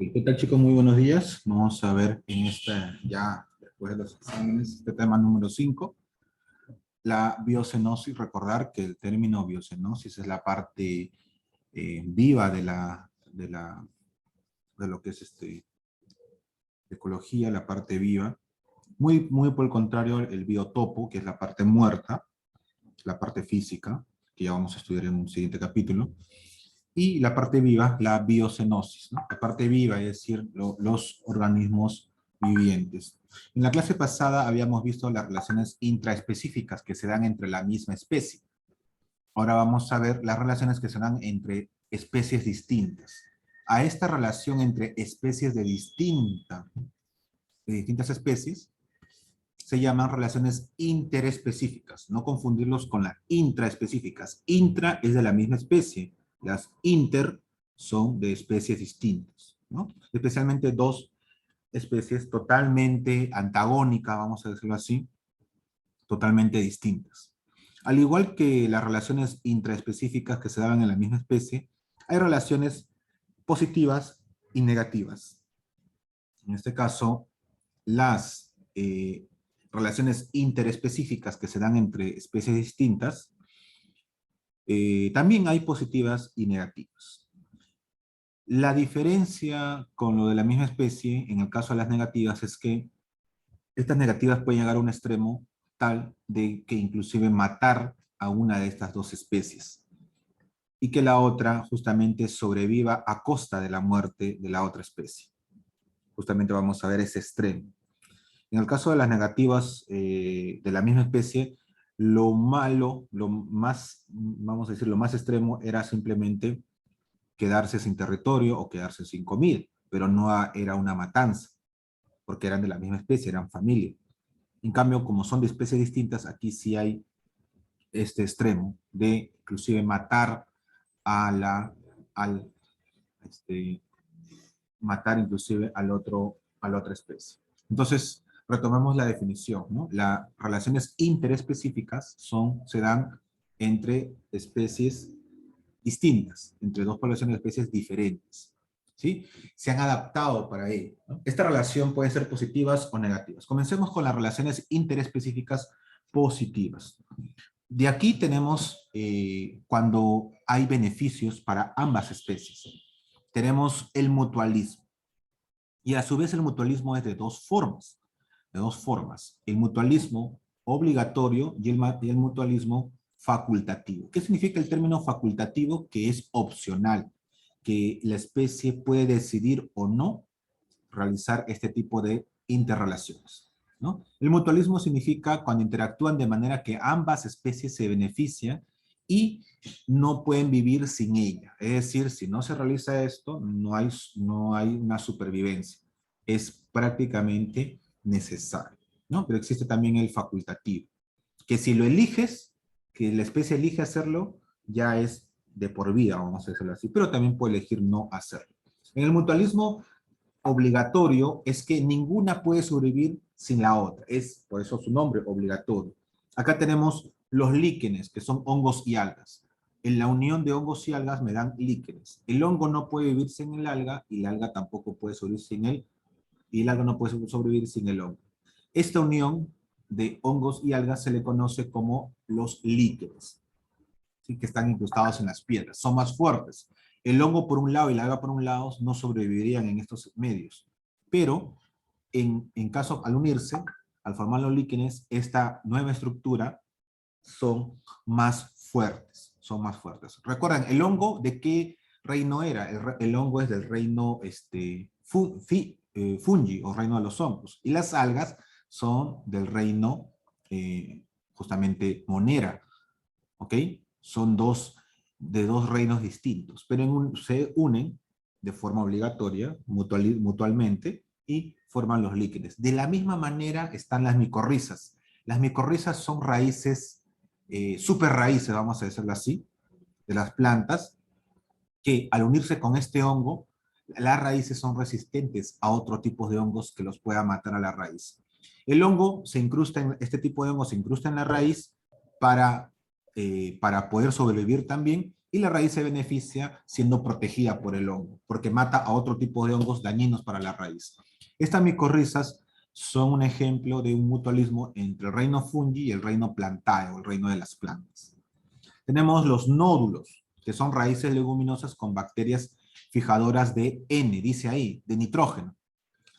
¿Qué tal, chicos? Muy buenos días. Vamos a ver en esta, ya después de los exámenes, este tema número 5, la biocenosis. Recordar que el término biocenosis es la parte viva de lo que es ecología, la parte viva. Muy por el contrario, el biotopo, que es la parte muerta, la parte física, que ya vamos a estudiar en un siguiente capítulo. Y la parte viva, la biocenosis, ¿no? La parte viva, es decir, los organismos vivientes. En la clase pasada habíamos visto las relaciones intraespecíficas que se dan entre la misma especie. Ahora vamos a ver las relaciones que se dan entre especies distintas. A esta relación entre especies de distintas especies se llaman relaciones interespecíficas. No confundirlos con las intraespecíficas. Intra es de la misma especie. Las inter son de especies distintas, ¿no? Especialmente dos especies totalmente antagónicas, vamos a decirlo así, totalmente distintas. Al igual que las relaciones intraespecíficas que se daban en la misma especie, hay relaciones positivas y negativas. En este caso, las relaciones interespecíficas que se dan entre especies distintas, también hay positivas y negativas. La diferencia con lo de la misma especie, en el caso de las negativas, es que estas negativas pueden llegar a un extremo tal de que inclusive matar a una de estas dos especies y que la otra justamente sobreviva a costa de la muerte de la otra especie. Justamente vamos a ver ese extremo. En el caso de las negativas de la misma especie, lo malo, lo más, vamos a decir, lo más extremo era simplemente quedarse sin territorio o quedarse sin comida, pero no era una matanza, porque eran de la misma especie, eran familia. En cambio, como son de especies distintas, aquí sí hay este extremo de inclusive matar al, este, matar inclusive a la otra especie. Entonces, retomemos la definición, ¿no? Las relaciones interespecíficas se dan entre especies distintas, entre dos poblaciones de especies diferentes, ¿sí? Se han adaptado para ello, ¿no? Esta relación puede ser positivas o negativas. Comencemos con las relaciones interespecíficas positivas. De aquí tenemos cuando hay beneficios para ambas especies. Tenemos el mutualismo. Y a su vez el mutualismo es de dos formas. De dos formas. El mutualismo obligatorio y el mutualismo facultativo. ¿Qué significa el término facultativo? Que es opcional, que la especie puede decidir o no realizar este tipo de interrelaciones, ¿no? El mutualismo significa cuando interactúan de manera que ambas especies se benefician y no pueden vivir sin ella. Es decir, si no se realiza esto, no hay una supervivencia. Es prácticamente necesario, ¿no? Pero existe también el facultativo, que si lo eliges, que la especie elige hacerlo, ya es de por vida, vamos a decirlo así, pero también puede elegir no hacerlo. En el mutualismo obligatorio es que ninguna puede sobrevivir sin la otra, es por eso su nombre, obligatorio. Acá tenemos los líquenes, que son hongos y algas. En la unión de hongos y algas me dan líquenes. El hongo no puede vivir sin el alga y la alga tampoco puede sobrevivir sin él y el alga no puede sobrevivir sin el hongo. Esta unión de hongos y algas se le conoce como los líquenes, ¿sí? Que están incrustados en las piedras. Son más fuertes. El hongo por un lado y la alga por un lado no sobrevivirían en estos medios. Pero en caso, al unirse, al formar los líquenes, esta nueva estructura son más fuertes. Son más fuertes. Recuerden, ¿el hongo de qué reino era? El hongo es del reino fungi o reino de los hongos. Y las algas son del reino justamente monera. ¿Ok? Son de dos reinos distintos, pero se unen de forma obligatoria, mutualmente, y forman los líquenes. De la misma manera están las micorrizas. Las micorrizas son raíces, super raíces, vamos a decirlo así, de las plantas, que al unirse con este hongo, las raíces son resistentes a otro tipo de hongos que los pueda matar a la raíz. El hongo se incrusta este tipo de hongo se incrusta en la raíz para poder sobrevivir también, y la raíz se beneficia siendo protegida por el hongo, porque mata a otro tipo de hongos dañinos para la raíz. Estas micorrizas son un ejemplo de un mutualismo entre el reino fungi y el reino plantae, o el reino de las plantas. Tenemos los nódulos, que son raíces leguminosas con bacterias fijadoras de N, dice ahí, de nitrógeno.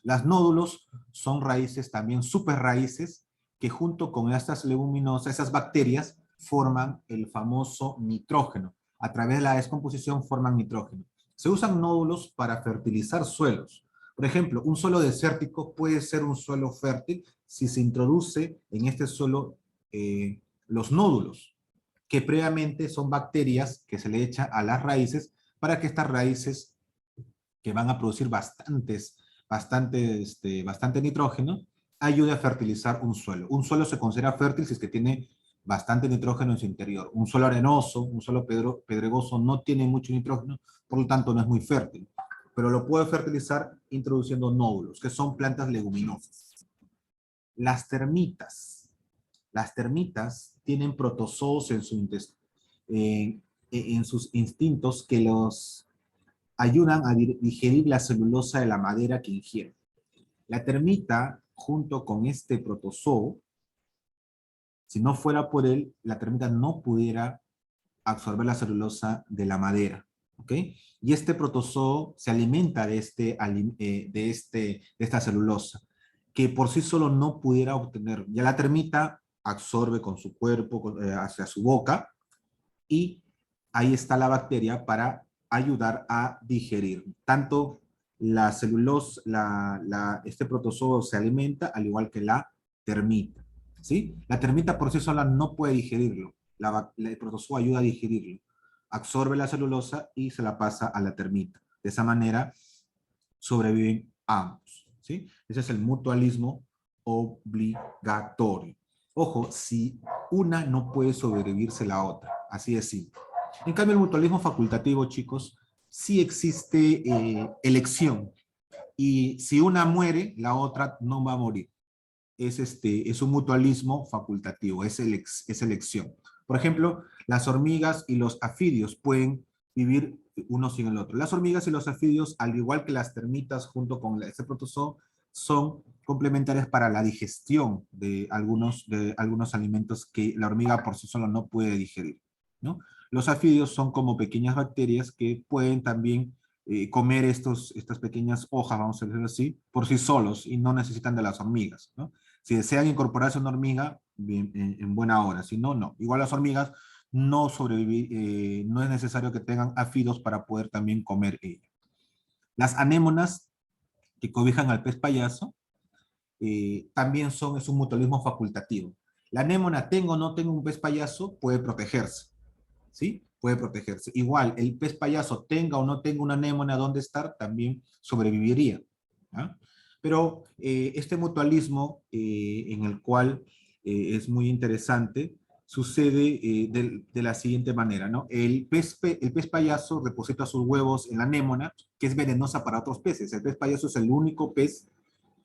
Las nódulos son raíces también superraíces que junto con estas leguminosas, esas bacterias, forman el famoso nitrógeno. A través de la descomposición forman nitrógeno. Se usan nódulos para fertilizar suelos. Por ejemplo, un suelo desértico puede ser un suelo fértil si se introduce en este suelo los nódulos, que previamente son bacterias que se le echa a las raíces para que estas raíces, que van a producir bastante nitrógeno, ayude a fertilizar un suelo. Un suelo se considera fértil si es que tiene bastante nitrógeno en su interior. Un suelo arenoso, un suelo pedregoso no tiene mucho nitrógeno, por lo tanto no es muy fértil. Pero lo puede fertilizar introduciendo nódulos, que son plantas leguminosas. Las termitas. Las termitas tienen protozoos en sus instintos que los ayudan a digerir la celulosa de la madera que ingieren. La termita, junto con este protozoo, si no fuera por él, la termita no pudiera absorber la celulosa de la madera. ¿Ok? Y este protozoo se alimenta de esta celulosa, que por sí solo no pudiera obtener. Ya la termita absorbe con su cuerpo, hacia su boca, y ahí está la bacteria para ayudar a digerir. Tanto la celulosa, este protozoo se alimenta al igual que la termita. ¿Sí? La termita por sí sola no puede digerirlo. El protozoo ayuda a digerirlo. Absorbe la celulosa y se la pasa a la termita. De esa manera sobreviven ambos. ¿Sí? Ese es el mutualismo obligatorio. Ojo, si una no puede sobrevivirse la otra. Así de simple. En cambio, el mutualismo facultativo, chicos, sí existe elección. Y si una muere, la otra no va a morir. Es un mutualismo facultativo, es elección. Por ejemplo, las hormigas y los afidios pueden vivir uno sin el otro. Las hormigas y los afidios, al igual que las termitas junto con este protozoo, son complementarias para la digestión de algunos alimentos que la hormiga por sí sola no puede digerir, ¿no? Los afidios son como pequeñas bacterias que pueden también comer estas pequeñas hojas, vamos a decirlo así, por sí solos y no necesitan de las hormigas, ¿no? Si desean incorporarse a una hormiga, bien, en buena hora. Si no, no. Igual las hormigas no no es necesario que tengan áfidos para poder también comer ellas. Las anémonas que cobijan al pez payaso también es un mutualismo facultativo. La anémona, tenga o no tenga un pez payaso, puede protegerse. ¿Sí? Puede protegerse. Igual, el pez payaso, tenga o no tenga una anémona donde estar, también sobreviviría. ¿Ah? Pero este mutualismo en el cual es muy interesante, sucede de la siguiente manera, ¿no? El pez payaso deposita sus huevos en la anémona, que es venenosa para otros peces. El pez payaso es el único pez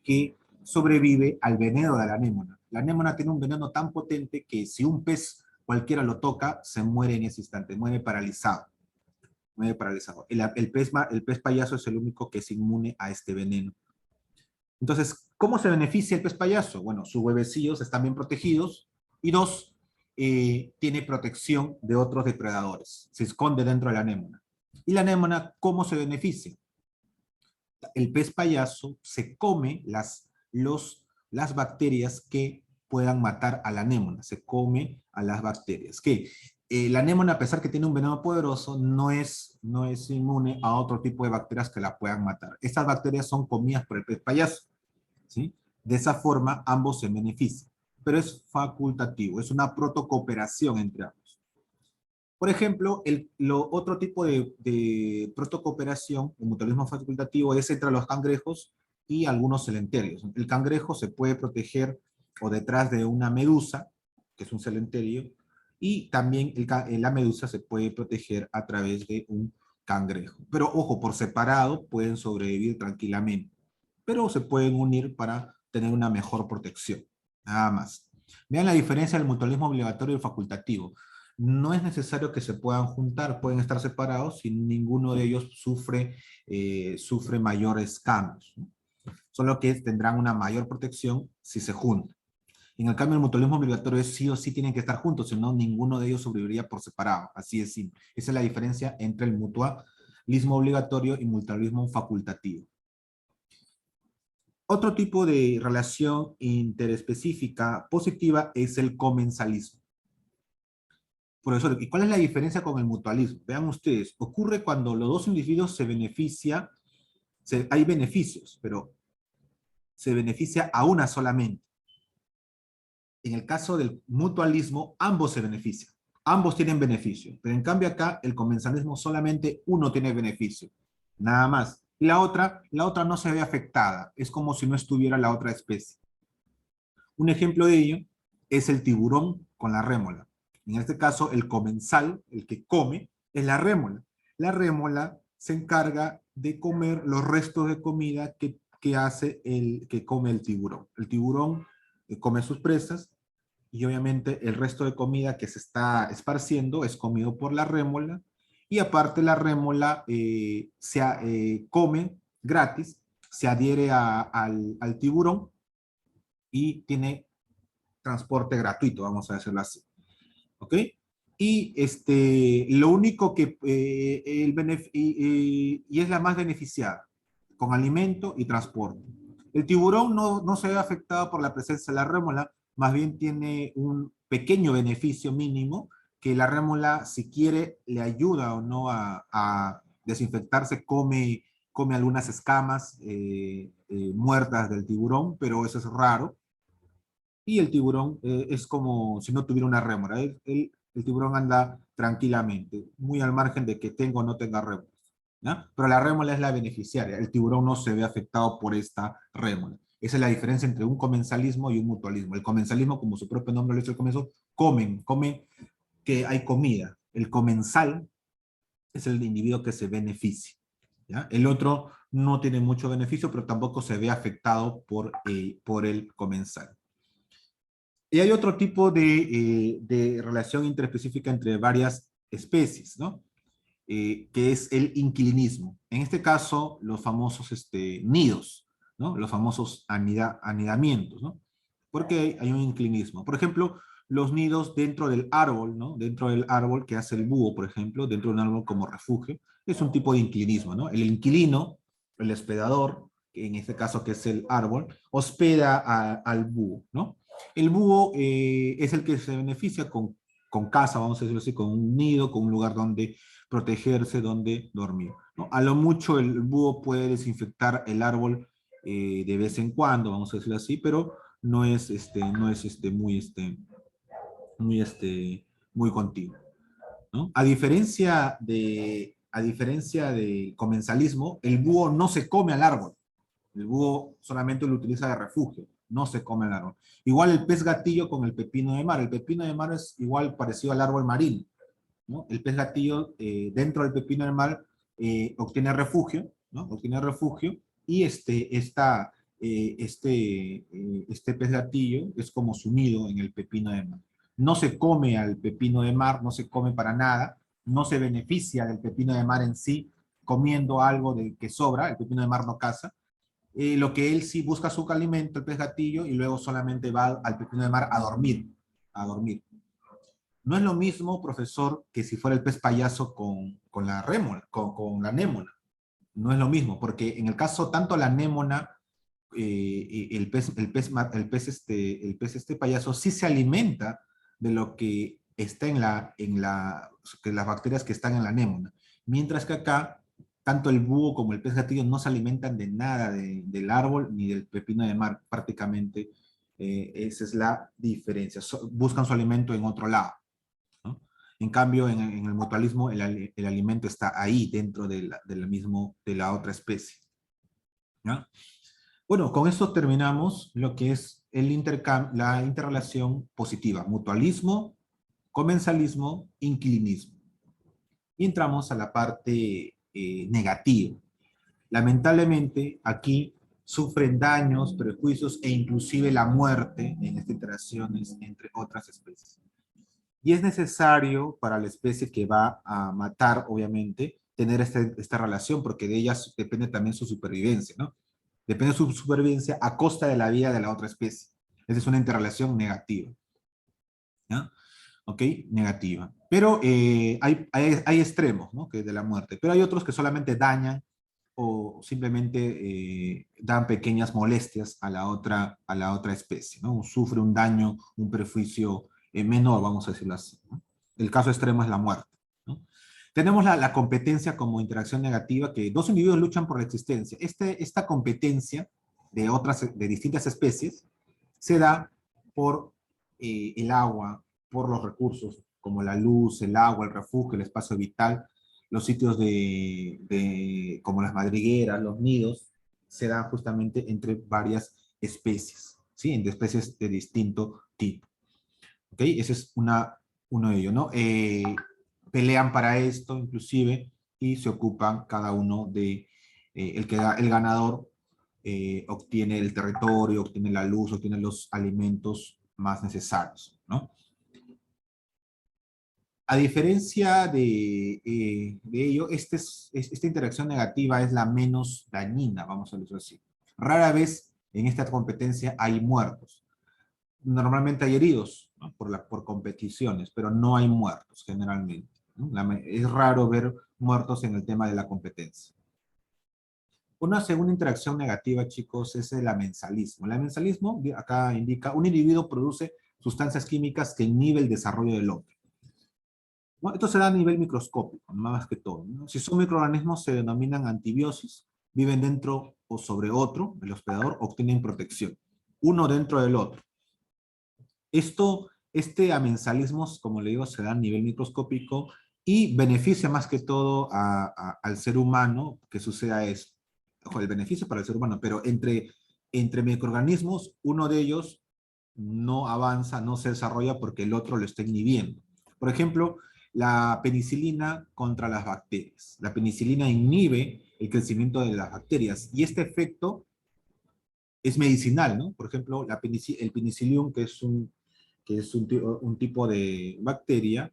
que sobrevive al veneno de la anémona. La anémona tiene un veneno tan potente que si un pez cualquiera lo toca, se muere en ese instante, muere paralizado. Muere paralizado. El pez payaso es el único que es inmune a este veneno. Entonces, ¿cómo se beneficia el pez payaso? Bueno, sus huevecillos están bien protegidos y dos, tiene protección de otros depredadores. Se esconde dentro de la anémona. ¿Y la anémona cómo se beneficia? El pez payaso se come las bacterias que puedan matar a la anémona. Se come a las bacterias. Que la anémona, a pesar que tiene un veneno poderoso, no es inmune a otro tipo de bacterias que la puedan matar. Estas bacterias son comidas por el pez payaso. ¿Sí? De esa forma, ambos se benefician. Pero es facultativo, es una protocooperación entre ambos. Por ejemplo, otro tipo de protocooperación, el mutualismo facultativo, es entre los cangrejos y algunos celenterios. El cangrejo se puede proteger o detrás de una medusa, que es un celenterio, y también la medusa se puede proteger a través de un cangrejo. Pero ojo, por separado pueden sobrevivir tranquilamente, pero se pueden unir para tener una mejor protección. Nada más. Vean la diferencia del mutualismo obligatorio y facultativo. no es necesario que se puedan juntar, pueden estar separados si ninguno de ellos sufre mayores cambios, ¿no? Solo que tendrán una mayor protección si se juntan. En el cambio, el mutualismo obligatorio es sí o sí tienen que estar juntos, si no, ninguno de ellos sobreviviría por separado. Así es simple. Esa es la diferencia entre el mutualismo obligatorio y mutualismo facultativo. Otro tipo de relación interespecífica positiva es el comensalismo. Profesor, ¿y cuál es la diferencia con el mutualismo? Vean ustedes, ocurre cuando los dos individuos se benefician, hay beneficios, pero se beneficia a una solamente. En el caso del mutualismo, ambos se benefician. Ambos tienen beneficio. Pero en cambio acá, el comensalismo solamente uno tiene beneficio. Nada más. Y la otra no se ve afectada. Es como si no estuviera la otra especie. Un ejemplo de ello es el tiburón con la rémola. En este caso, el comensal, el que come, es la rémola. La rémola se encarga de comer los restos de comida que come el tiburón. El tiburón come sus presas y obviamente el resto de comida que se está esparciendo es comido por la rémola y aparte la rémola come gratis, se adhiere al tiburón y tiene transporte gratuito, vamos a decirlo así. ¿Ok? Y lo único que, y es la más beneficiada, con alimento y transporte. El tiburón no se ve afectado por la presencia de la rémola, más bien tiene un pequeño beneficio mínimo, que la rémola, si quiere, le ayuda o no a desinfectarse, come algunas escamas muertas del tiburón, pero eso es raro. Y el tiburón es como si no tuviera una rémora. El tiburón anda tranquilamente, muy al margen de que tenga o no tenga rémoras, ¿no? Pero la rémora es la beneficiaria. El tiburón no se ve afectado por esta rémora. Esa es la diferencia entre un comensalismo y un mutualismo. El comensalismo, como su propio nombre lo dice al comienzo, comen que hay comida. El comensal es el individuo que se beneficia, ¿ya? El otro no tiene mucho beneficio, pero tampoco se ve afectado por el comensal. Y hay otro tipo de relación interespecífica entre varias especies, ¿no? Que es el inquilinismo. En este caso, los famosos nidos, ¿no? Los famosos anidamientos, ¿no? Porque hay un inquilinismo. Por ejemplo, los nidos dentro del árbol, ¿no? Dentro del árbol que hace el búho, por ejemplo, dentro de un árbol como refugio, es un tipo de inquilinismo, ¿no? El inquilino, el hospedador, en este caso que es el árbol, hospeda al búho, ¿no? El búho es el que se beneficia con casa, vamos a decirlo así, con un nido, con un lugar donde protegerse, donde dormir, ¿no? A lo mucho el búho puede desinfectar el árbol de vez en cuando, vamos a decirlo así, pero no es muy continuo, ¿no? A diferencia de comensalismo, el búho no se come al árbol. El búho solamente lo utiliza de refugio, no se come el árbol. Igual el pez gatillo con el pepino de mar. El pepino de mar es igual parecido al árbol marino, ¿no? El pez gatillo dentro del pepino de mar obtiene refugio, ¿no? Obtiene refugio y este pez gatillo es como su nido en el pepino de mar. No se come al pepino de mar, no se come para nada, no se beneficia del pepino de mar en sí comiendo algo que sobra, el pepino de mar no caza, lo que él sí busca su alimento, el pez gatillo, y luego solamente va al pepino de mar a dormir, a dormir. No es lo mismo, profesor, que si fuera el pez payaso con la rémora, con la anémona. No es lo mismo, porque en el caso tanto la anémona, el pez payaso sí se alimenta de lo que está que las bacterias que están en la anémona. Mientras que acá, tanto el búho como el pez gatillo no se alimentan de nada del árbol ni del pepino de mar, prácticamente. Esa es la diferencia. Buscan su alimento en otro lado, ¿no? En cambio, en el mutualismo, el alimento está ahí, dentro de la otra especie, ¿ya? Bueno, con esto terminamos lo que es la interrelación positiva, mutualismo, comensalismo, inquilinismo. Y entramos a la parte negativa. Lamentablemente, aquí sufren daños, prejuicios e inclusive la muerte en estas interacciones entre otras especies. Y es necesario para la especie que va a matar, obviamente, tener esta relación, porque de ellas depende también su supervivencia, ¿no? Depende de su supervivencia a costa de la vida de la otra especie. Esa es una interrelación negativa, ¿no? ¿Ok? Negativa. Pero hay extremos, ¿no? Que es de la muerte, pero hay otros que solamente dañan o simplemente dan pequeñas molestias a la otra especie, ¿no? Sufre un daño, un perjuicio menor, vamos a decirlo así, ¿no? El caso extremo es la muerte, ¿no? Tenemos la competencia como interacción negativa, que dos individuos luchan por la existencia. Esta competencia de distintas especies se da por el agua, por los recursos como la luz, el agua, el refugio, el espacio vital, los sitios como las madrigueras, los nidos, se dan justamente entre varias especies, ¿sí? Entre especies de distinto tipo. ¿Ok? Ese es uno de ellos, ¿no? Pelean para esto, inclusive, y se ocupan cada uno el ganador obtiene el territorio, obtiene la luz, obtiene los alimentos más necesarios, ¿no? A diferencia de ello, esta interacción negativa es la menos dañina, vamos a decirlo así. Rara vez en esta competencia hay muertos. Normalmente hay heridos, ¿no? por competiciones, pero no hay muertos generalmente, ¿no? Es raro ver muertos en el tema de la competencia. Una segunda interacción negativa, chicos, es el amensalismo. El amensalismo, acá indica, un individuo produce sustancias químicas que inhiben el desarrollo del otro. ¿No? Esto se da a nivel microscópico, más que todo, ¿no? Si son microorganismos, se denominan antibiosis, viven dentro o sobre otro, el hospedador, obtienen protección, uno dentro del otro. Este amensalismo, como le digo, se da a nivel microscópico y beneficia más que todo al ser humano que suceda eso. Ojo, el beneficio para el ser humano, pero entre microorganismos, uno de ellos no avanza, no se desarrolla porque el otro lo está inhibiendo. Por ejemplo, la penicilina contra las bacterias. La penicilina inhibe el crecimiento de las bacterias y este efecto es medicinal, ¿no? Por ejemplo, el penicillium, un tipo de bacteria,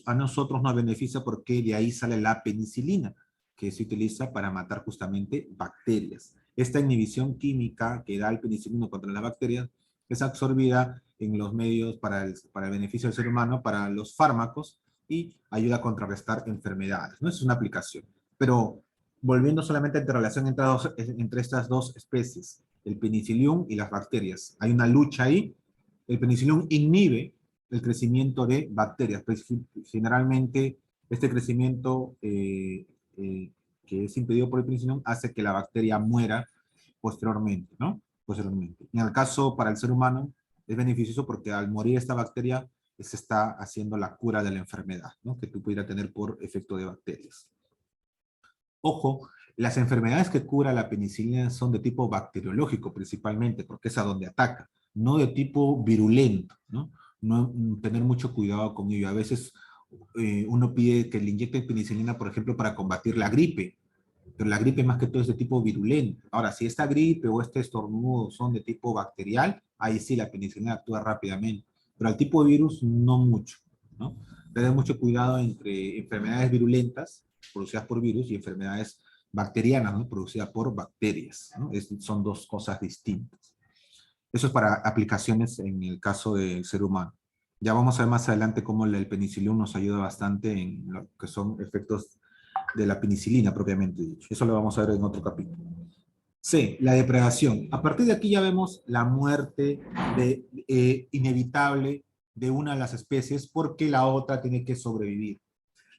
a nosotros nos beneficia porque de ahí sale la penicilina, que se utiliza para matar justamente bacterias. Esta inhibición química que da el penicilino contra las bacterias es absorbida en los medios para el beneficio del ser humano, para los fármacos, y ayuda a contrarrestar enfermedades, ¿no? Es una aplicación. Pero volviendo solamente a la relación entre estas dos especies, el penicillium y las bacterias, hay una lucha ahí. El penicillium inhibe el crecimiento de bacterias. Pues, generalmente, este crecimiento que es impedido por el penicillium hace que la bacteria muera posteriormente, ¿no? Posteriormente. En el caso para el ser humano, es beneficioso porque al morir esta bacteria, se está haciendo la cura de la enfermedad, ¿no? Que tú pudieras tener por efecto de bacterias. Ojo, las enfermedades que cura la penicilina son de tipo bacteriológico principalmente, porque es a donde ataca, no de tipo virulento, ¿no? Tener mucho cuidado con ello. A veces uno pide que le inyecten penicilina, por ejemplo, para combatir la gripe, pero la gripe más que todo es de tipo virulento. Ahora, si esta gripe o este estornudo son de tipo bacterial, ahí sí la penicilina actúa rápidamente, pero al tipo de virus no mucho, ¿no? Tener mucho cuidado entre enfermedades virulentas producidas por virus y enfermedades bacterianas, ¿no? Producidas por bacterias, ¿no? Son dos cosas distintas. Eso es para aplicaciones en el caso del ser humano. Ya vamos a ver más adelante cómo el penicillium nos ayuda bastante en lo que son efectos de la penicilina propiamente dicho. Eso lo vamos a ver en otro capítulo. C, la depredación. A partir de aquí ya vemos la muerte inevitable de una de las especies porque la otra tiene que sobrevivir.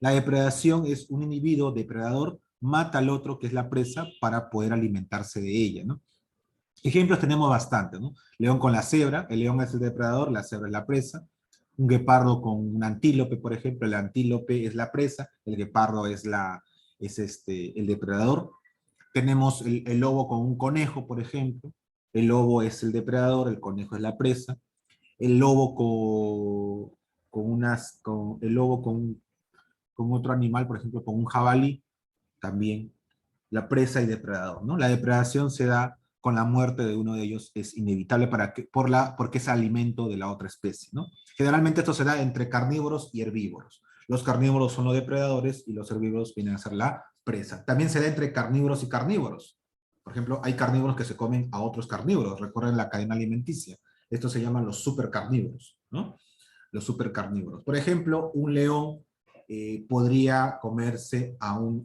La depredación es un individuo depredador mata al otro que es la presa para poder alimentarse de ella, ¿no? Ejemplos tenemos bastante, ¿no? León con la cebra, el león es el depredador, la cebra es la presa. Un guepardo con un antílope, por ejemplo, el antílope es la presa, el guepardo es el depredador. Tenemos el lobo con un conejo, por ejemplo. El lobo es el depredador, el conejo es la presa. El lobo el lobo con otro animal, por ejemplo, con un jabalí, también la presa y depredador, ¿no? La depredación se da con la muerte de uno de ellos es inevitable porque es alimento de la otra especie, ¿no? Generalmente esto se da entre carnívoros y herbívoros. Los carnívoros son los depredadores y los herbívoros vienen a ser la presa. También se da entre carnívoros y carnívoros. Por ejemplo, hay carnívoros que se comen a otros carnívoros, recorren la cadena alimenticia. Estos se llaman los supercarnívoros, ¿no? Los supercarnívoros. Por ejemplo, un león podría comerse a un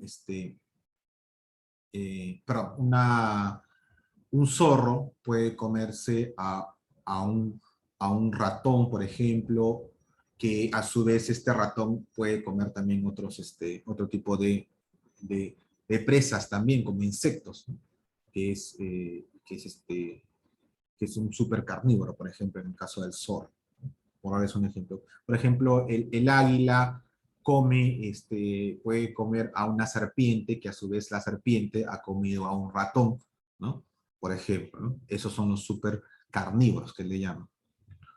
zorro puede comerse a un ratón, por ejemplo, que a su vez este ratón puede comer también otro tipo de presas también, como insectos, ¿no? que es, eh, que es, este, que es un supercarnívoro, por ejemplo, en el caso del zorro, por darles un ejemplo. Por ejemplo, el águila puede comer a una serpiente, que a su vez la serpiente ha comido a un ratón, ¿no? Por ejemplo, ¿no? Esos son los supercarnívoros que le llaman,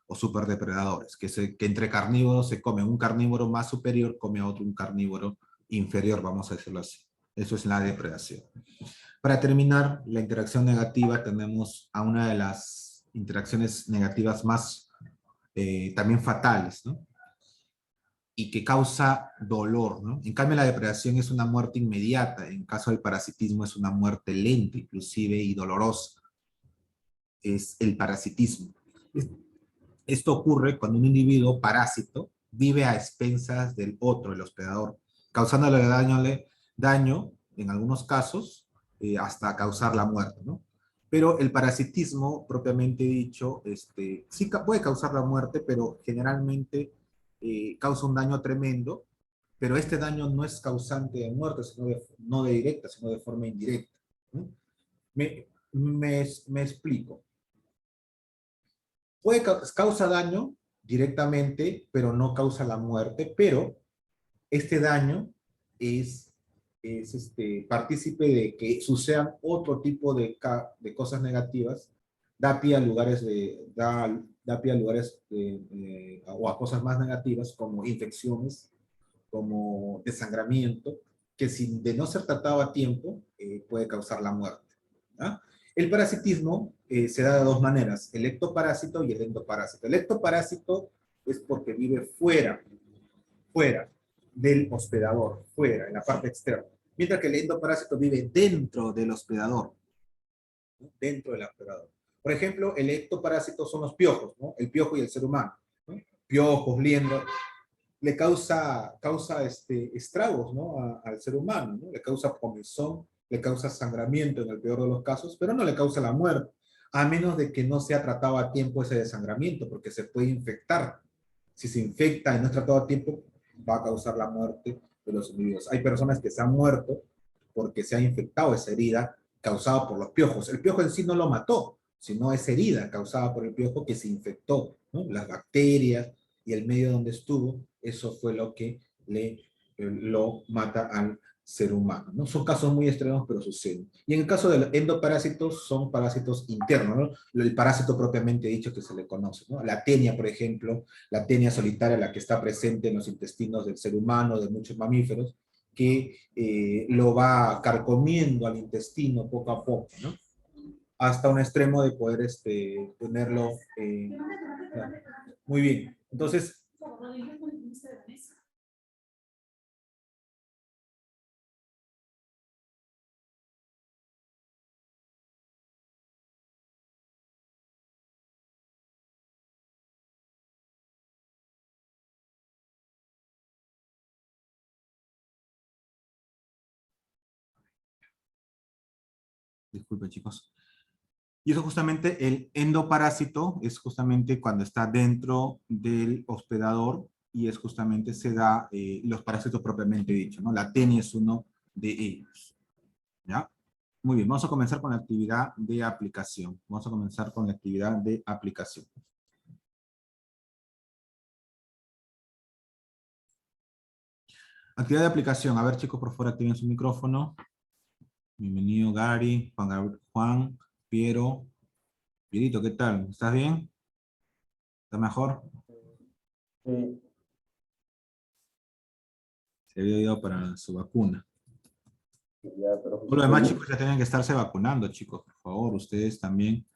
o superdepredadores, que entre carnívoros se come un carnívoro más superior, come a otro un carnívoro inferior, vamos a decirlo así. Eso es la depredación. Para terminar, la interacción negativa, tenemos a una de las interacciones negativas más también fatales, ¿no? Y que causa dolor, ¿no? En cambio, la depredación es una muerte inmediata, en caso del parasitismo es una muerte lenta, inclusive, y dolorosa. Es el parasitismo. Esto ocurre cuando un individuo parásito vive a expensas del otro, el hospedador, causándole daño en algunos casos, hasta causar la muerte, ¿no? Pero el parasitismo, propiamente dicho, sí puede causar la muerte, pero generalmente causa un daño tremendo, pero este daño no es causante de muerte, no de directa, sino de forma indirecta, ¿no? Me explico. Causa daño directamente, pero no causa la muerte, pero este daño es partícipe de que sucedan otro tipo de cosas negativas, da pie a lugares da pie a lugares o a cosas más negativas como infecciones, como desangramiento, que si de no ser tratado a tiempo puede causar la muerte, ¿ah? El parasitismo se da de dos maneras, el ectoparásito y el endoparásito. El ectoparásito es porque vive fuera del hospedador, fuera, en la parte externa. Mientras que el endoparásito vive dentro del hospedador, ¿no? Dentro del hospedador. Por ejemplo, el ectoparásito son los piojos, ¿no? El piojo y el ser humano, ¿no? Piojos, liendres, le causa estragos, ¿no? Al ser humano, ¿no? Le causa comezón, le causa sangramiento en el peor de los casos, pero no le causa la muerte, a menos de que no sea tratado a tiempo ese desangramiento, porque se puede infectar. Si se infecta y no es tratado a tiempo, va a causar la muerte de los individuos. Hay personas que se han muerto porque se ha infectado esa herida causada por los piojos. El piojo en sí no lo mató, sino esa herida causada por el piojo que se infectó, ¿no? Las bacterias y el medio donde estuvo, eso fue lo que lo mata al ser humano, ¿no? Son casos muy extremos, pero suceden. Y en el caso de los endoparásitos, son parásitos internos, ¿no? El parásito propiamente dicho que se le conoce, ¿no? La tenia, por ejemplo, la tenia solitaria, la que está presente en los intestinos del ser humano, de muchos mamíferos, que lo va carcomiendo al intestino poco a poco, ¿no? Hasta un extremo de poder tenerlo. Muy bien. Entonces, disculpen chicos. Y eso justamente, el endoparásito es justamente cuando está dentro del hospedador y es justamente se da los parásitos propiamente dicho, ¿no? La tenia es uno de ellos, ¿ya? Muy bien, vamos a comenzar con la actividad de aplicación. Vamos a comenzar con la actividad de aplicación. Actividad de aplicación. A ver, chicos, por favor, activen su micrófono. Bienvenido, Gary, Juan, Piero. Pierito, ¿qué tal? ¿Estás bien? ¿Estás mejor? Sí, Se había ido para su vacuna. ya, pero Por lo demás, chicos, ya tienen que estarse vacunando, chicos, por favor, ustedes también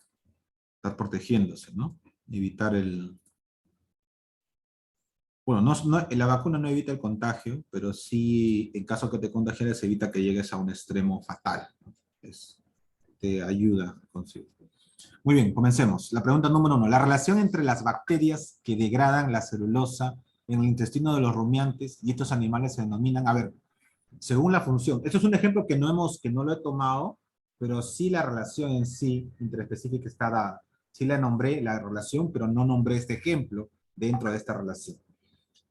estar protegiéndose, ¿no? Evitar el... Bueno, la vacuna no evita el contagio, pero sí, en caso que te contagies, evita que llegues a un extremo fatal, ¿no? Te ayuda consigo. Muy bien, comencemos. La pregunta número 1. La relación entre las bacterias que degradan la celulosa en el intestino de los rumiantes y estos animales se denominan, a ver, según la función. Esto es un ejemplo que no lo he tomado, pero sí la relación en sí, interespecífica, está dada. Sí la nombré, la relación, pero no nombré este ejemplo dentro de esta relación.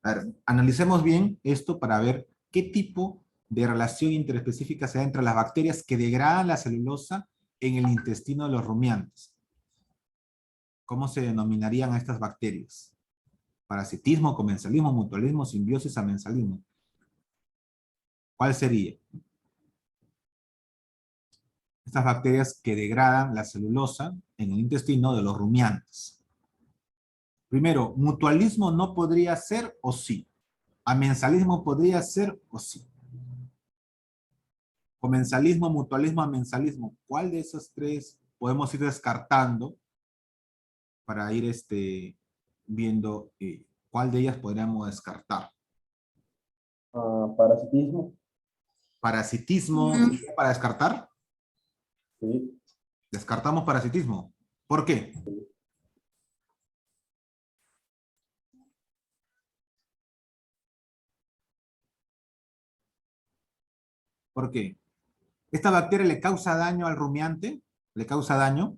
A ver, analicemos bien esto para ver qué tipo de relación interespecífica se da entre las bacterias que degradan la celulosa en el intestino de los rumiantes. ¿Cómo se denominarían a estas bacterias? Parasitismo, comensalismo, mutualismo, simbiosis, amensalismo. ¿Cuál sería? Estas bacterias que degradan la celulosa en el intestino de los rumiantes. Primero, mutualismo no podría ser o sí. Amensalismo podría ser o sí. Comensalismo, mutualismo, amensalismo. ¿Cuál de esos tres podemos ir descartando para ir viendo cuál de ellas podríamos descartar? Parasitismo. Parasitismo, para descartar. Sí. Descartamos parasitismo. ¿Por qué? ¿Por qué? ¿Esta bacteria le causa daño al rumiante? ¿Le causa daño?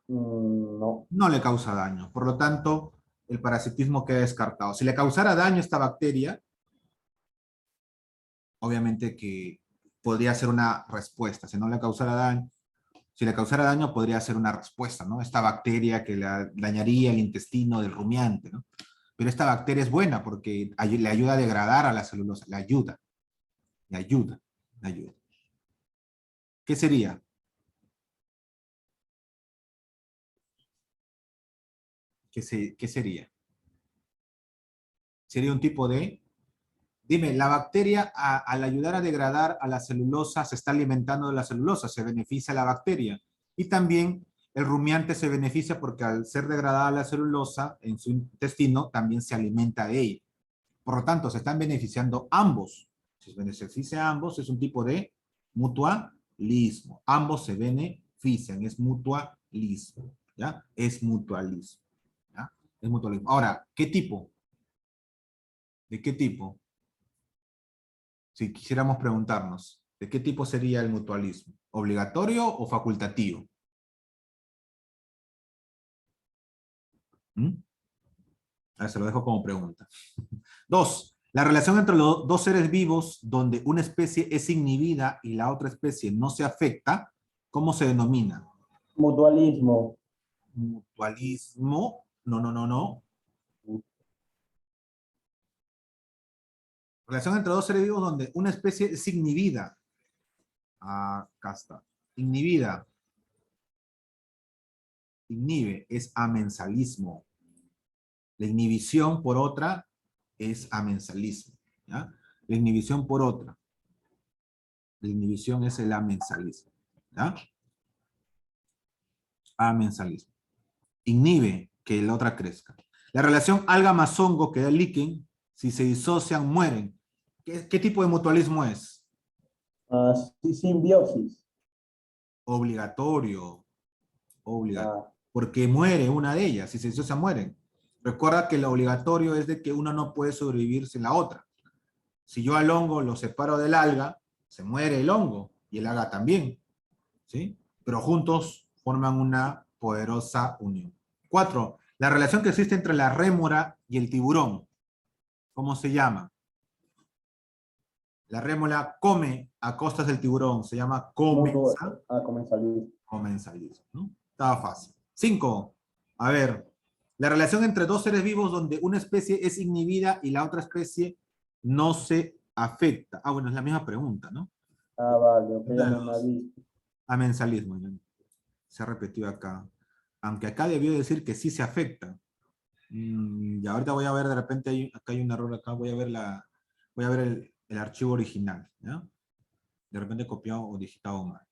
No. No le causa daño. Por lo tanto, el parasitismo queda descartado. Si le causara daño a esta bacteria, obviamente que podría ser una respuesta. Si no le causara daño, si le causara daño, podría ser una respuesta, ¿no? Esta bacteria que dañaría el intestino del rumiante, ¿no? Pero esta bacteria es buena porque le ayuda a degradar a la celulosa, le ayuda, le ayuda, le ayuda. ¿Qué sería? ¿Qué sería? Sería un tipo de... Dime, la bacteria al ayudar a degradar a la celulosa se está alimentando de la celulosa, se beneficia la bacteria. Y también el rumiante se beneficia porque al ser degradada la celulosa en su intestino también se alimenta de ella. Por lo tanto, se están beneficiando ambos. Si se beneficia a ambos, es un tipo de mutualismo. Ambos se benefician, es mutualismo. ¿Ya? Es mutualismo. ¿Ya? Es mutualismo. Ahora, ¿qué tipo? ¿De qué tipo? Si quisiéramos preguntarnos, ¿de qué tipo sería el mutualismo? ¿Obligatorio o facultativo? ¿Mm? A ver, se lo dejo como pregunta. 2. La relación entre los dos seres vivos donde una especie es inhibida y la otra especie no se afecta, ¿cómo se denomina? Mutualismo. Mutualismo. No, no, no, no. Relación entre dos seres vivos donde una especie es inhibida. Acá está. Inhibida. Inhibe. Es amensalismo. La inhibición por otra es amensalismo. ¿Ya? La inhibición por otra. La inhibición es el amensalismo. ¿Ya? Amensalismo. Inhibe que la otra crezca. La relación alga más hongo que da líquen, si se disocian, mueren. ¿Qué tipo de mutualismo es? Sí, simbiosis. Obligatorio. Obligatorio. Ah, Porque muere una de ellas, si se disocian, mueren. Recuerda que lo obligatorio es de que una no puede sobrevivir sin la otra. Si yo al hongo lo separo del alga, se muere el hongo y el alga también, ¿sí? Pero juntos forman una poderosa unión. 4. La relación que existe entre la rémora y el tiburón. ¿Cómo se llama? La rémora come a costas del tiburón. Se llama mutuo, comensalismo. comensalismo, ¿no? Estaba fácil. 5. A ver, la relación entre dos seres vivos donde una especie es inhibida y la otra especie no se afecta. Bueno, es la misma pregunta, ¿no? Vale, ok, Una ya de me dos. visto. Amensalismo, ¿no? Se ha repetido acá. Aunque acá debió decir que sí se afecta. Y ahorita voy a ver, de repente acá hay un error acá, voy a ver el archivo original, ¿ya? De repente copiado o digitado mal.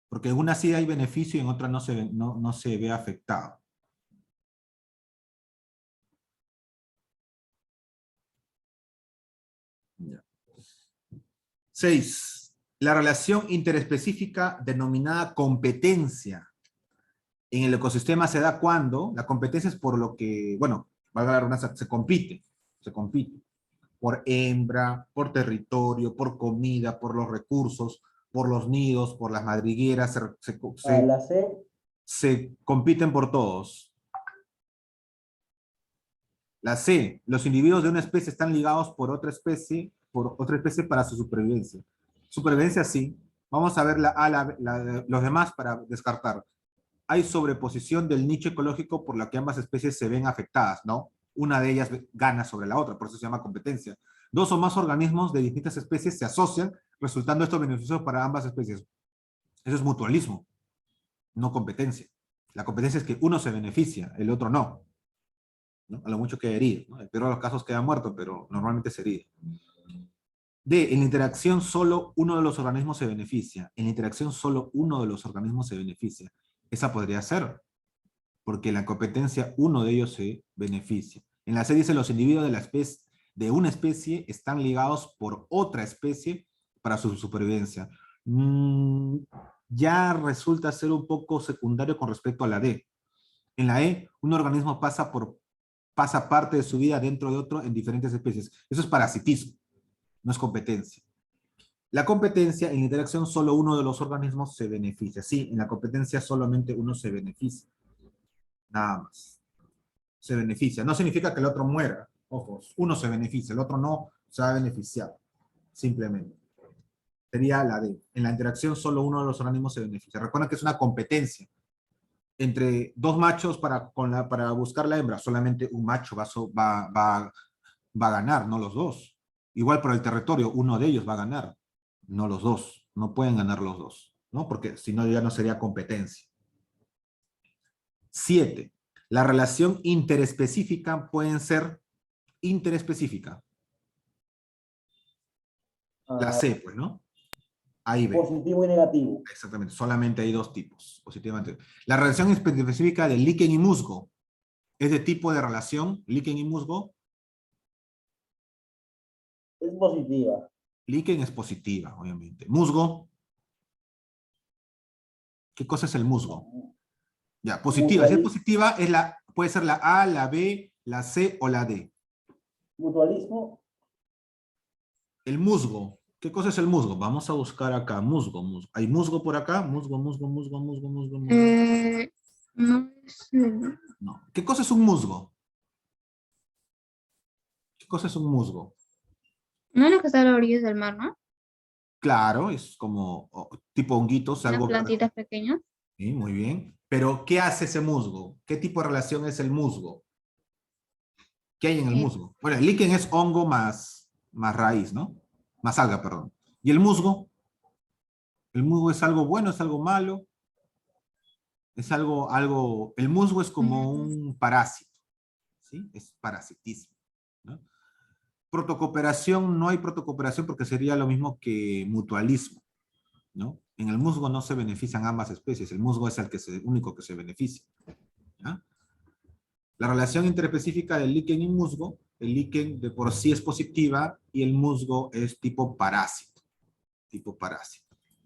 Porque en una sí hay beneficio y en otra no se ve afectado. Ya. 6. La relación interespecífica denominada competencia en el ecosistema se da cuando la competencia es por lo que, bueno, valga la redundancia, se compite por hembra, por territorio, por comida, por los recursos, por los nidos, por las madrigueras, La C. se compiten por todos. La C, los individuos de una especie están ligados por otra especie para su supervivencia. Supervivencia sí. Vamos a ver la A, los demás para descartar. Hay sobreposición del nicho ecológico por la que ambas especies se ven afectadas, ¿no? Una de ellas gana sobre la otra, por eso se llama competencia. Dos o más organismos de distintas especies se asocian, resultando estos beneficios para ambas especies. Eso es mutualismo, no competencia. La competencia es que uno se beneficia, el otro no. ¿No? A lo mucho queda herido, ¿no? En el peor de los casos queda muerto, pero normalmente se herida. D, en la interacción solo uno de los organismos se beneficia. En la interacción solo uno de los organismos se beneficia. Esa podría ser, porque en la competencia uno de ellos se beneficia. En la C dice los individuos de una especie están ligados por otra especie para su supervivencia. Ya resulta ser un poco secundario con respecto a la D. En la E, un organismo pasa parte de su vida dentro de otro en diferentes especies. Eso es parasitismo, no es competencia. La competencia, en la interacción, solo uno de los organismos se beneficia. Sí, en la competencia solamente uno se beneficia. Nada más. Se beneficia. No significa que el otro muera. Ojo, uno se beneficia, el otro no se va a beneficiar. Simplemente. Sería la D. En la interacción, solo uno de los organismos se beneficia. Recuerda que es una competencia entre dos machos para buscar la hembra. Solamente un macho va a ganar, no los dos. Igual por el territorio, uno de ellos va a ganar, no los dos. No pueden ganar los dos, ¿no? Porque si no ya no sería competencia. 7. La relación interespecífica pueden ser interespecífica. La C, pues, ¿no? A y B. Positivo y negativo. Exactamente, solamente hay dos tipos. Positivamente. La relación específica de líquen y musgo es de tipo de relación, líquen y musgo. Es positiva. Líquen es positiva, obviamente. Musgo. ¿Qué cosa es el musgo? Ya, positiva. Si es positiva, puede ser la A, la B, la C o la D. Mutualismo. El musgo. ¿Qué cosa es el musgo? Vamos a buscar acá. Musgo. ¿Hay musgo por acá? Musgo. No sé. No. ¿Qué cosa es un musgo? ¿Qué cosa es un musgo? No es lo que está a las orillas del mar, ¿no? Claro, es como tipo honguitos. Unas Algo plantitas pequeñas. Sí, muy bien. Pero, ¿qué hace ese musgo? ¿Qué tipo de relación es el musgo? ¿Qué hay en el musgo? Bueno, el líquen es hongo más raíz, ¿no? Más alga, perdón. ¿Y el musgo? ¿El musgo es algo bueno, es algo malo? Es el musgo es como un parásito, ¿sí? Es parasitismo, ¿no? Protocooperación, no hay protocooperación porque sería lo mismo que mutualismo, ¿no? En el musgo no se benefician ambas especies, el musgo es el único que se beneficia, ¿ya? La relación interespecífica del líquen y musgo, el líquen de por sí es positiva y el musgo es tipo parásito.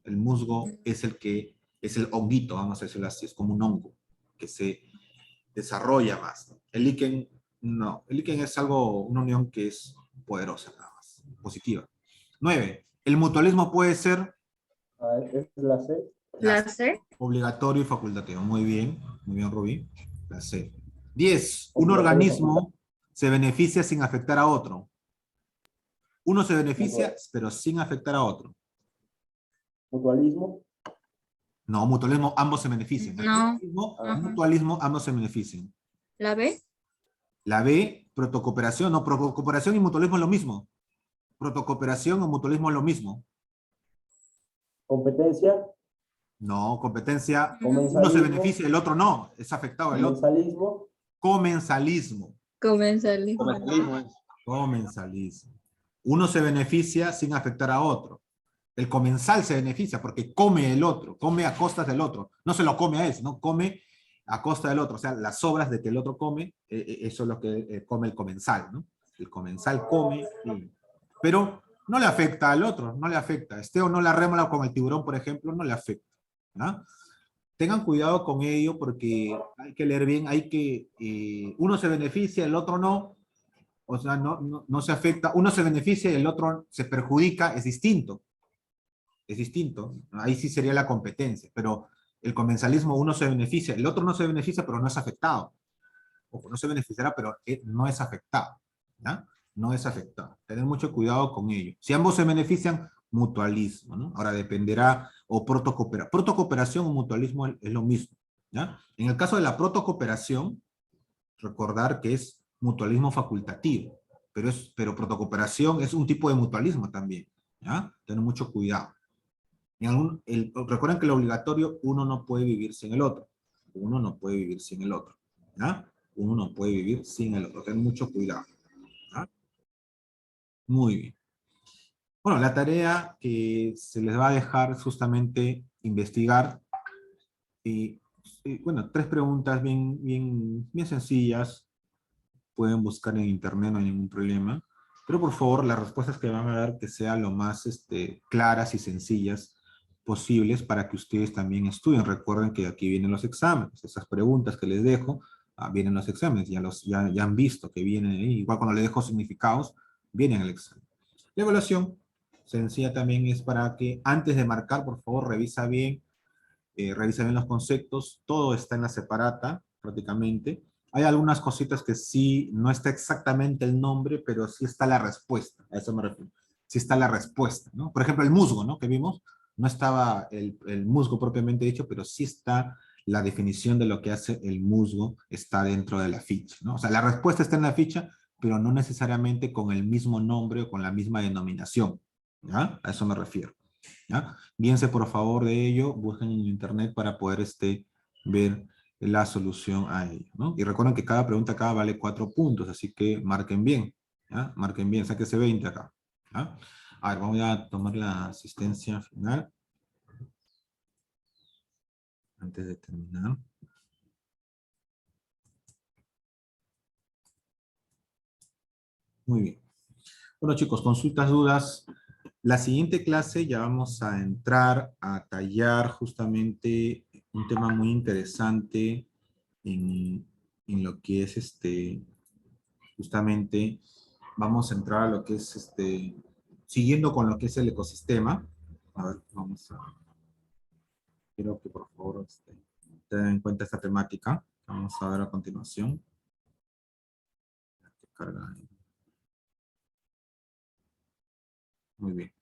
El musgo es el honguito, vamos a decirlo así, es como un hongo que se desarrolla más, ¿no? El líquen, no. El líquen es una unión que es poderosa nada más, positiva. 9. El mutualismo puede ser... Es la C. La C. Obligatorio y facultativo. Muy bien, Rubí. La C. 10. Un organismo se beneficia sin afectar a otro. Uno se beneficia, pero sin afectar a otro. Mutualismo. No, mutualismo, ambos se benefician. No. Mutualismo, ambos se benefician. ¿La B? La B, protocooperación. No, protocooperación y mutualismo es lo mismo. Protocooperación o mutualismo es lo mismo. Competencia. No, competencia. Comensalismo. Uno se beneficia, el otro no. Es afectado el otro. Comensalismo. Comensalismo. Comensalismo. Comensalismo. Uno se beneficia sin afectar a otro. El comensal se beneficia porque come el otro, come a costas del otro. No se lo come a él, sino come a costa del otro. O sea, las sobras de que el otro come, eso es lo que come el comensal, ¿no? El comensal come, pero no le afecta al otro, no le afecta. Esté o no la rémora con el tiburón, por ejemplo, no le afecta. ¿No? Tengan cuidado con ello porque hay que leer bien, hay que, uno se beneficia, el otro no, o sea, no se afecta, uno se beneficia y el otro se perjudica, es distinto, ahí sí sería la competencia, pero el comensalismo uno se beneficia, el otro no se beneficia, pero no es afectado, o no se beneficiará, pero no es afectado, ¿ya? No es afectado. Tener mucho cuidado con ello. Si ambos se benefician, mutualismo, ¿no? Ahora dependerá, o protocooperación. Protocooperación o mutualismo es lo mismo, ¿ya? En el caso de la protocooperación, recordar que es mutualismo facultativo, pero protocooperación es un tipo de mutualismo también, ¿ya? Tener mucho cuidado. Recuerden que lo obligatorio, uno no puede vivir sin el otro. Uno no puede vivir sin el otro, ¿ya? Uno no puede vivir sin el otro. Ten mucho cuidado, ¿ya? Muy bien. Bueno, la tarea que se les va a dejar es justamente investigar bueno, 3 preguntas bien sencillas. Pueden buscar en internet, no hay ningún problema. Pero por favor, las respuestas que van a dar que sean lo más claras y sencillas posibles para que ustedes también estudien. Recuerden que aquí vienen los exámenes. Esas preguntas que les dejo, vienen los exámenes. Ya han visto que vienen ahí. Igual cuando les dejo significados, vienen el examen. La evaluación sencilla también es para que antes de marcar, por favor, revisa bien los conceptos. Todo está en la separata, prácticamente. Hay algunas cositas que sí, no está exactamente el nombre, pero sí está la respuesta. A eso me refiero. Sí está la respuesta, ¿no? Por ejemplo, el musgo, ¿no? Que vimos, no estaba el musgo propiamente dicho, pero sí está la definición de lo que hace el musgo, está dentro de la ficha, ¿no? O sea, la respuesta está en la ficha, pero no necesariamente con el mismo nombre o con la misma denominación, ¿ya? A eso me refiero, ¿ya? Guíense por favor de ello, busquen en internet para poder ver la solución a ello, ¿no? Y recuerden que cada pregunta acá vale 4 puntos, así que marquen bien, ¿ya? Marquen bien, sáquese 20 acá, ¿ya? A ver, vamos a tomar la asistencia final. Antes de terminar. Muy bien. Bueno chicos, consultas, dudas. La siguiente clase ya vamos a entrar a tallar justamente un tema muy interesante en lo que es justamente vamos a entrar a lo que es siguiendo con lo que es el ecosistema. A ver, quiero que por favor tengan en cuenta esta temática. Vamos a ver a continuación. Carga ahí. Muy bien.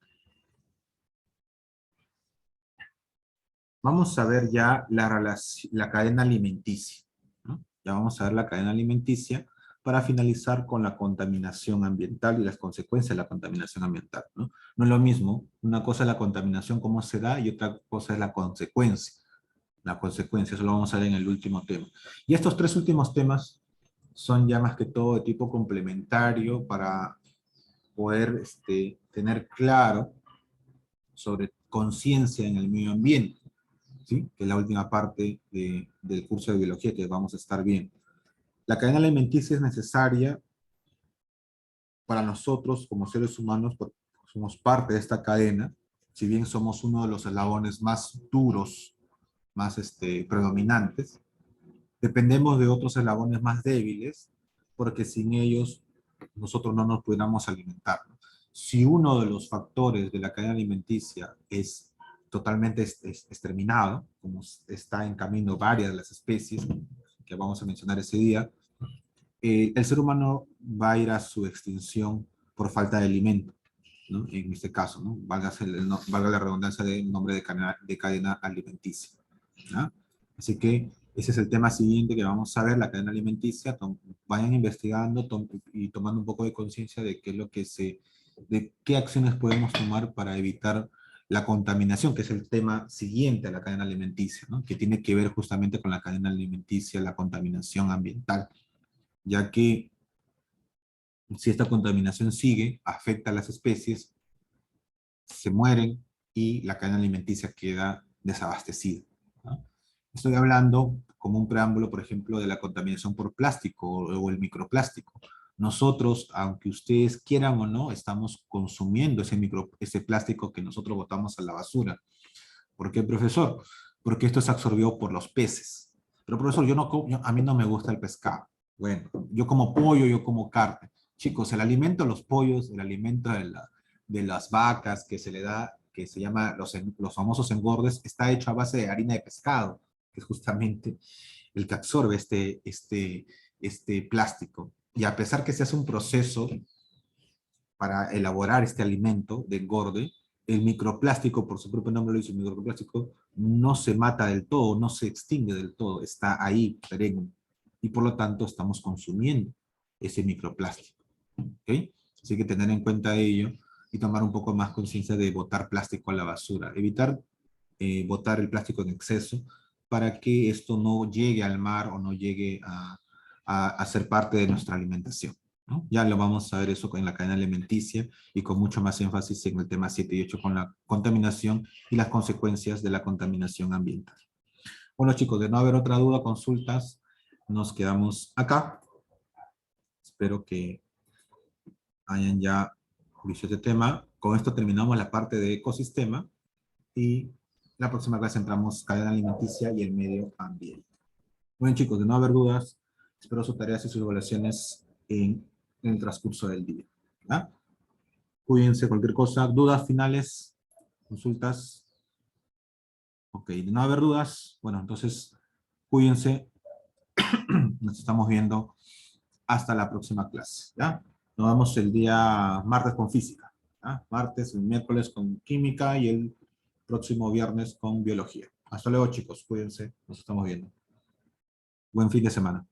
Vamos a ver ya la cadena alimenticia, ¿no? Ya vamos a ver la cadena alimenticia para finalizar con la contaminación ambiental y las consecuencias de la contaminación ambiental, ¿no? No es lo mismo, una cosa es la contaminación, cómo se da, y otra cosa es la consecuencia. La consecuencia, eso lo vamos a ver en el último tema. Y estos 3 últimos temas son ya más que todo de tipo complementario para poder tener claro sobre conciencia en el medio ambiente, ¿sí? Que es la última parte del curso de biología que vamos a estar viendo. La cadena alimenticia es necesaria para nosotros como seres humanos, porque somos parte de esta cadena, si bien somos uno de los eslabones más duros, más predominantes, dependemos de otros eslabones más débiles, porque sin ellos nosotros no nos pudiéramos alimentar, ¿no? Si uno de los factores de la cadena alimenticia es totalmente exterminado, como está en camino varias de las especies que vamos a mencionar ese día, el ser humano va a ir a su extinción por falta de alimento, ¿no? En este caso, ¿no? Valga la redundancia del nombre de cadena alimenticia, ¿no? Así que ese es el tema siguiente que vamos a ver, la cadena alimenticia. Vayan investigando y tomando un poco de conciencia de qué es lo que de qué acciones podemos tomar para evitar la contaminación, que es el tema siguiente a la cadena alimenticia, ¿no? Que tiene que ver justamente con la cadena alimenticia, la contaminación ambiental, ya que si esta contaminación sigue, afecta a las especies, se mueren, y la cadena alimenticia queda desabastecida, ¿no? Estoy hablando como un preámbulo, por ejemplo, de la contaminación por plástico o el microplástico. Nosotros, aunque ustedes quieran o no, estamos consumiendo ese plástico que nosotros botamos a la basura. ¿Por qué, profesor? Porque esto es absorbido por los peces. Pero, profesor, a mí no me gusta el pescado. Bueno, yo como pollo, yo como carne. Chicos, el alimento de los pollos, el alimento de las vacas que se le da, que se llama los famosos engordes, está hecho a base de harina de pescado, que es justamente el que absorbe este plástico. Y a pesar que se hace un proceso para elaborar este alimento de engorde, el microplástico, por su propio nombre lo dice, el microplástico no se mata del todo, no se extingue del todo, está ahí, perenne. Y por lo tanto estamos consumiendo ese microplástico. ¿Okay? Así que tener en cuenta ello y tomar un poco más conciencia de botar plástico a la basura. Evitar botar el plástico en exceso para que esto no llegue al mar o no llegue a ser parte de nuestra alimentación, ¿no? Ya lo vamos a ver eso en la cadena alimenticia y con mucho más énfasis en el tema 7 y 8 con la contaminación y las consecuencias de la contaminación ambiental. Bueno, chicos, de no haber otra duda, consultas, nos quedamos acá. Espero que hayan ya visto este tema. Con esto terminamos la parte de ecosistema y la próxima clase entramos cadena alimenticia y el medio ambiente. Bueno, chicos, de no haber dudas, espero sus tareas y sus evaluaciones en el transcurso del día, ¿verdad? Cuídense, cualquier cosa, dudas finales, consultas. Ok, de no haber dudas, bueno, entonces cuídense. Nos estamos viendo hasta la próxima clase, ¿ya? Nos vemos el día martes con física, ¿ya? Martes, el miércoles con química y el próximo viernes con biología. Hasta luego, chicos, cuídense, nos estamos viendo. Buen fin de semana.